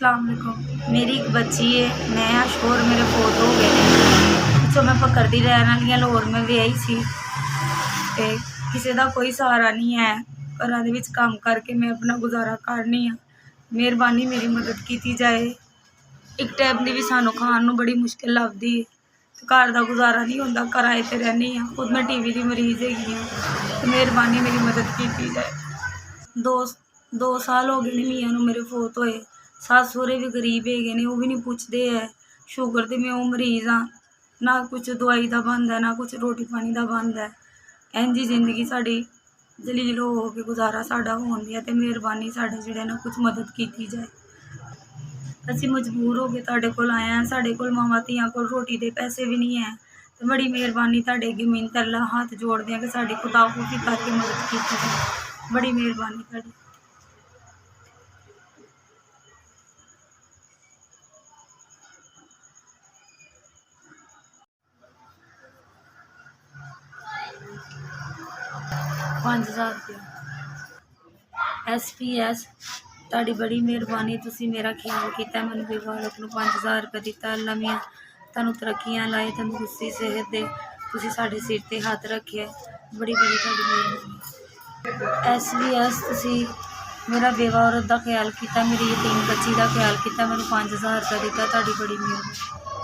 अस्सलाम वालेकुम। मेरी एक बच्ची है, मैं शोर मेरे फोत हो गए ने। पिछों मैं पकड़ती रहने वाली लाहौर में विआही सी ते किसी का कोई सहारा नहीं है। घरां दे विच काम करके मैं अपना गुजारा करनी हाँ। मेहरबानी मेरी मदद की जाए। एक टाइम की भी सानू खाण नूं बड़ी मुश्किल लगती है, घर का गुजारा नहीं होंदा। किराए ते रहनी हाँ, खुद मैं टीवी की मरीज़ हैगी हाँ। मेहरबानी मेरी मदद की जाए। दो 2 साल हो गए ने मियाँ नूं मेरे फोत होए। सस सहुरे भी गरीब हैगे ने, वो भी नहीं पुछते है। शुगर ते मैं वो मरीज़ हाँ, ना कुछ दवाई का बनता ना कुछ रोटी पानी का बनता। इंज ही जिंदगी साडी जलील हो के गुजारा साडा होण दिया। ते मेहरबानी साडे जिहड़े ना कुछ मदद की जाए। असीं मजबूर हो के तुहाडे कोल आए हैं। साडे कोल मावां धीआं कोल रोटी दे पैसे भी नहीं है। ते बड़ी मेहरबानी तुहाडे अगे मिन्नत अल्लाह हाथ जोड़दे हैं कि साडी खुदा खुफी करके मदद की जाए। बड़ी मेहरबानी तुहाडी। 5000 रुपया। SPS तुहाडी बड़ी मेहरबानी, तुसीं मेरा ख्याल किया। मैनूं बेवारत नूं 5000 रुपया दिता। अल्लाह मियां तुहानूं तरक्कियां लाए, तंदुरुस्ती सेहत दे। तुसीं साडे सिर ते हत्थ रखे। बड़ी बड़ी तुहाडी मेहरबानी। SPS तुसीं मेरा बेवा औरत का ख्याल किया, मेरी यतीम बच्ची का ख्याल किया, मैनूं 5000 रुपया दिता। तुहाडी बड़ी मेहरबानी।